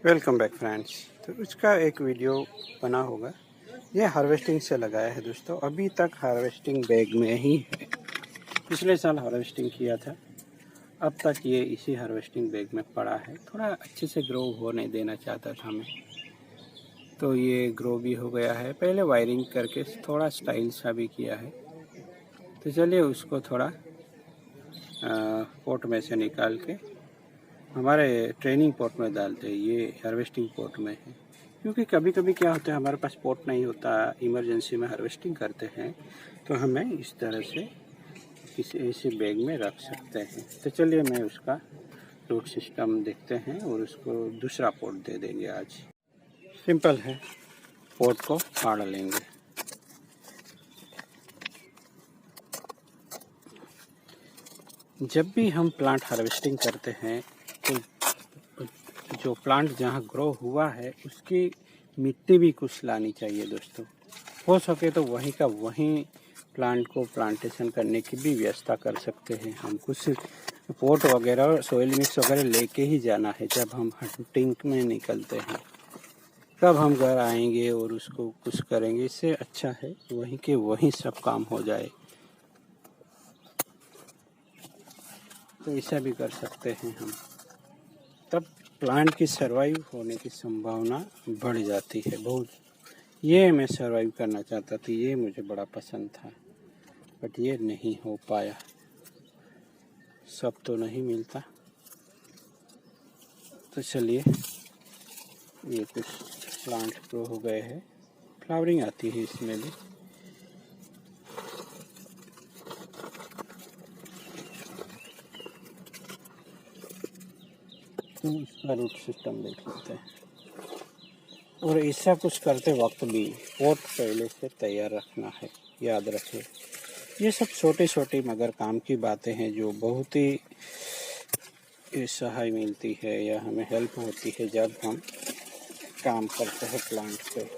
Welcome back friends. तो उसका एक वीडियो बना होगा। ये हार्वेस्टिंग से लगाया है दोस्तों। अभी तक हार्वेस्टिंग बैग में ही है। पिछले साल हार्वेस्टिंग किया था, अब तक ये इसी हार्वेस्टिंग बैग में पड़ा है। थोड़ा अच्छे से ग्रो होने देना चाहता था मैं, तो ये ग्रो भी हो गया है। पहले वायरिंग करके थोड़ा स्टाइल सा भी किया है। तो चलिए उसको थोड़ा पोट में से निकाल के हमारे ट्रेनिंग पॉट में डालते हैं। ये हार्वेस्टिंग पॉट में है, क्योंकि कभी कभी क्या होता है, हमारे पास पॉट नहीं होता, इमरजेंसी में हार्वेस्टिंग करते हैं, तो हमें इस तरह से किसी ऐसे बैग में रख सकते हैं। तो चलिए मैं उसका रूट सिस्टम देखते हैं और उसको दूसरा पॉट दे देंगे। आज सिंपल है, पॉट को फाड़ लेंगे। जब भी हम प्लांट हार्वेस्टिंग करते हैं तो जो प्लांट जहाँ ग्रो हुआ है उसकी मिट्टी भी कुछ लानी चाहिए दोस्तों। हो सके तो वहीं का वहीं प्लांट को प्लांटेशन करने की भी व्यवस्था कर सकते हैं। हम कुछ पोट वगैरह सॉइल मिक्स वगैरह लेके ही जाना है जब हम हंटिंग में निकलते हैं। कब हम घर आएंगे और उसको कुछ करेंगे, इससे अच्छा है वहीं के वहीं सब काम हो जाए। तो ऐसा भी कर सकते हैं हम, तब प्लांट की सर्वाइव होने की संभावना बढ़ जाती है बहुत। ये मैं सर्वाइव करना चाहता था, ये मुझे बड़ा पसंद था, बट ये नहीं हो पाया। सब तो नहीं मिलता। तो चलिए, ये कुछ प्लांट ग्रो हो गए हैं, फ्लावरिंग आती है इसमें भी। तो इसका रूट सिस्टम देख लेते हैं। और ऐसा कुछ करते वक्त भी पॉट पहले से तैयार रखना है, याद रखें। ये सब छोटी छोटी मगर काम की बातें हैं जो बहुत ही सहाय मिलती है या हमें हेल्प होती है जब हम काम करते हैं प्लांट पे।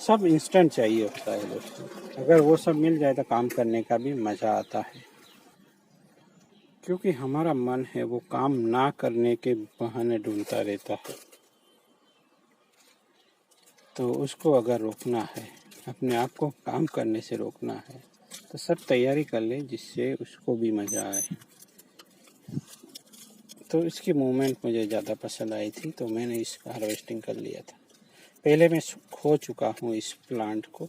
सब इंस्टेंट चाहिए होता है दोस्तों। अगर वो सब मिल जाए तो काम करने का भी मज़ा आता है, क्योंकि हमारा मन है वो काम ना करने के बहाने ढूंढता रहता है। तो उसको अगर रोकना है, अपने आप को काम करने से रोकना है, तो सब तैयारी कर ले जिससे उसको भी मज़ा आए। तो इसकी मूवमेंट मुझे ज़्यादा पसंद आई थी, तो मैंने इसका हार्वेस्टिंग कर लिया था। पहले मैं खो चुका हूँ इस प्लांट को,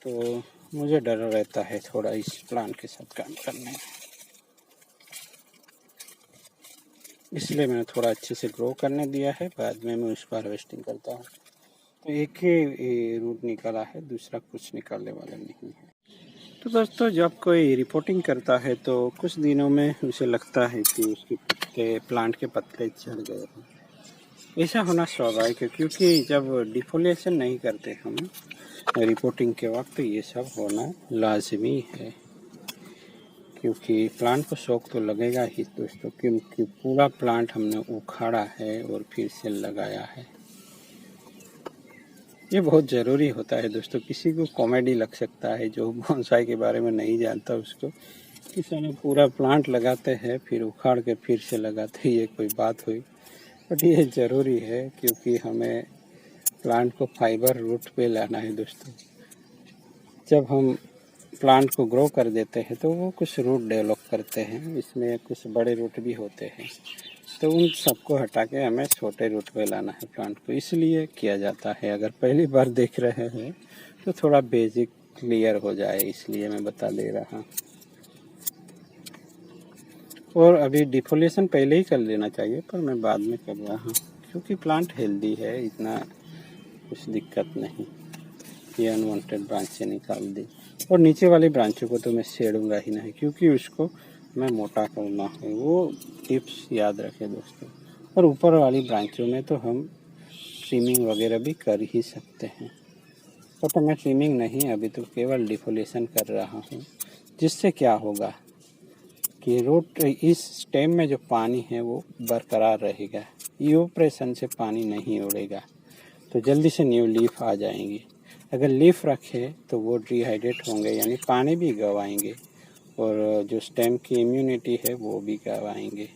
तो मुझे डर रहता है थोड़ा इस प्लांट के साथ काम करने में। इसलिए मैंने थोड़ा अच्छे से ग्रो करने दिया है, बाद में मैं उसको हार्वेस्टिंग करता हूँ। तो एक ही रूट निकला है, दूसरा कुछ निकालने वाला नहीं है। तो दोस्तों, जब कोई रिपोर्टिंग करता है तो कुछ दिनों में उसे लगता है कि उसके प्लांट के पत्ते झड़ गए हैं। ऐसा होना स्वाभाविक है, क्योंकि जब डिफोलिएशन नहीं करते हम रिपोर्टिंग के वक्त, ये सब होना लाजमी है। क्योंकि प्लांट को शौक तो लगेगा ही दोस्तों, क्योंकि पूरा प्लांट हमने उखाड़ा है और फिर से लगाया है। ये बहुत ज़रूरी होता है दोस्तों। किसी को कॉमेडी लग सकता है, जो बोनसाई के बारे में नहीं जानता उसको, किसी ने पूरा प्लांट लगाते हैं फिर उखाड़ के फिर से लगाते हैं, ये कोई बात हुई। बट ये ज़रूरी है, क्योंकि हमें प्लांट को फाइबर रूट पे लाना है दोस्तों। जब हम प्लांट को ग्रो कर देते हैं तो वो कुछ रूट डेवलप करते हैं, इसमें कुछ बड़े रूट भी होते हैं। तो उन सबको हटा के हमें छोटे रूट पे लाना है प्लांट को, इसलिए किया जाता है। अगर पहली बार देख रहे हैं तो थोड़ा बेसिक क्लियर हो जाए, इसलिए मैं बता दे रहा हूँ। और अभी डिफोलिएशन पहले ही कर लेना चाहिए, पर मैं बाद में कर रहा हूँ, क्योंकि प्लांट हेल्दी है, इतना कुछ दिक्कत नहीं। ये अनवांटेड ब्रांच से निकाल दी, और नीचे वाली ब्रांचों को तो मैं छेड़ूंगा ही नहीं, क्योंकि उसको मैं मोटा करना है। वो टिप्स याद रखें दोस्तों। और ऊपर वाली ब्रांचों में तो हम ट्रिमिंग वगैरह भी कर ही सकते हैं, तो मैं ट्रिमिंग नहीं, अभी तो केवल डिफोलेशन कर रहा हूँ। जिससे क्या होगा कि रूट, इस स्टेम में जो पानी है वो बरकरार रहेगा, इवोपरेशन से पानी नहीं उड़ेगा, तो जल्दी से न्यू लीफ आ जाएंगी। अगर लीफ रखे तो वो डिहाइड्रेट होंगे, यानी पानी भी गवाएंगे, और जो स्टेम की इम्यूनिटी है वो भी गवाएंगे।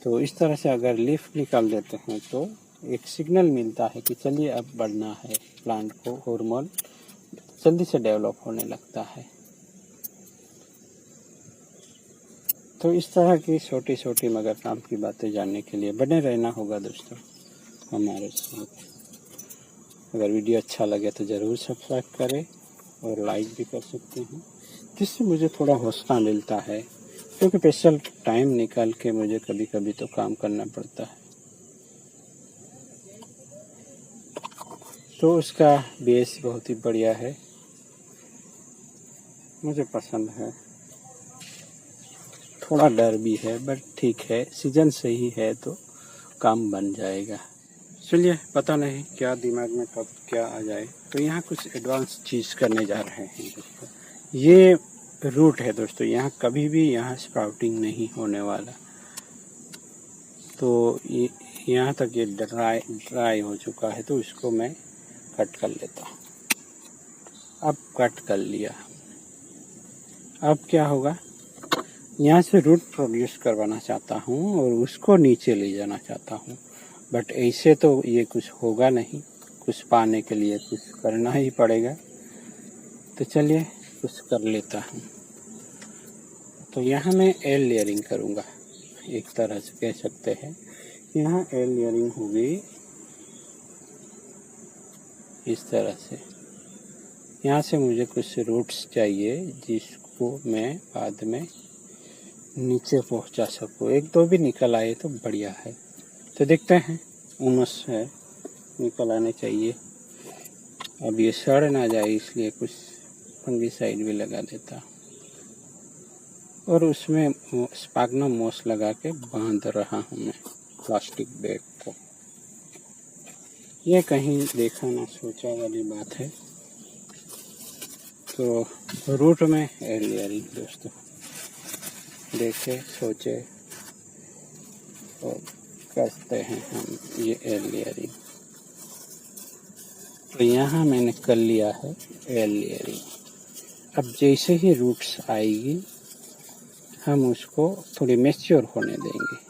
तो इस तरह से अगर लीफ निकाल देते हैं तो एक सिग्नल मिलता है कि चलिए अब बढ़ना है, प्लांट को हार्मोन जल्दी से डेवलप होने लगता है। तो इस तरह की छोटी छोटी मगर काम की बातें जानने के लिए बने रहना होगा दोस्तों हमारे साथ। अगर वीडियो अच्छा लगे तो ज़रूर सब्सक्राइब करें और लाइक भी कर सकते हैं, जिससे मुझे थोड़ा हौसला मिलता है, क्योंकि स्पेशल टाइम निकाल के मुझे कभी कभी तो काम करना पड़ता है। तो उसका बेस बहुत ही बढ़िया है, मुझे पसंद है। थोड़ा डर भी है बट ठीक है, सीजन सही है तो काम बन जाएगा। चलिए, पता नहीं क्या दिमाग में कब क्या आ जाए। तो यहाँ कुछ एडवांस चीज़ करने जा रहे हैं दोस्तों। ये रूट है दोस्तों, यहाँ कभी भी यहाँ स्प्राउटिंग नहीं होने वाला। तो ये यहाँ तक ये ड्राई हो चुका है, तो इसको मैं कट कर लेता हूँ। अब कट कर लिया, अब क्या होगा, यहाँ से रूट प्रोड्यूस करवाना चाहता हूँ और उसको नीचे ले जाना चाहता हूँ, बट ऐसे तो ये कुछ होगा नहीं, कुछ पाने के लिए कुछ करना ही पड़ेगा। तो चलिए कुछ कर लेता हूँ। तो यहाँ मैं एयर लेयरिंग करूँगा, एक तरह से कह सकते हैं। यहाँ एयर लेयरिंग होगी इस तरह से। यहाँ से मुझे कुछ रूट्स चाहिए जिसको मैं बाद में नीचे पहुँचा सकूँ। एक दो भी निकल आए तो बढ़िया है। तो देखते हैं, उमस है, निकल आने चाहिए। अब ये सड़ ना जाए इसलिए कुछ फंगीसाइड भी लगा देता और उसमें स्पाग्नम मोस लगा के बांध रहा हूँ मैं प्लास्टिक बैग को। ये कहीं देखा ना सोचा वाली बात है। तो रूट में एयर लेयरिंग दोस्तों, देखे सोचे और करते हैं हम ये एयर लेयरिंग। तो यहाँ मैंने कर लिया है एयर लेयरिंग। अब जैसे ही रूट्स आएगी हम उसको थोड़ी मैच्योर होने देंगे।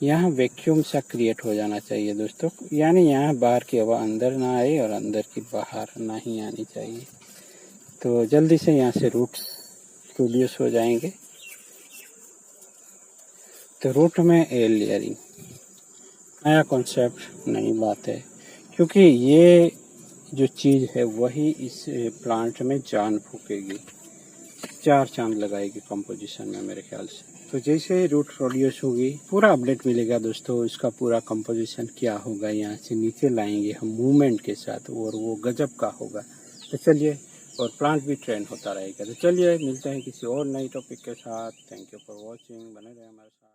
यहाँ वैक्यूम सा क्रिएट हो जाना चाहिए दोस्तों, यानी यहाँ बाहर की हवा अंदर ना आए और अंदर की बाहर ना ही आनी चाहिए। तो जल्दी से यहाँ से रूट्स प्रोड्यूस हो जाएंगे। तो रूट में एयर लेयरिंग नया कॉन्सेप्ट, नई बात है, क्योंकि ये जो चीज़ है वही इस प्लांट में जान फूकेगी, 4 चांद लगाएगी कंपोजिशन में मेरे ख्याल से। तो जैसे ही रूट प्रोड्यूस होगी पूरा अपडेट मिलेगा दोस्तों। इसका पूरा कंपोजिशन क्या होगा, यहाँ से नीचे लाएंगे हम मूवमेंट के साथ और वो गजब का होगा। तो चलिए, और प्लांट भी ट्रेंड होता रहेगा। तो चलिए मिलते हैं किसी और नई टॉपिक के साथ। थैंक यू फॉर वॉचिंग, बने रहे हमारे साथ।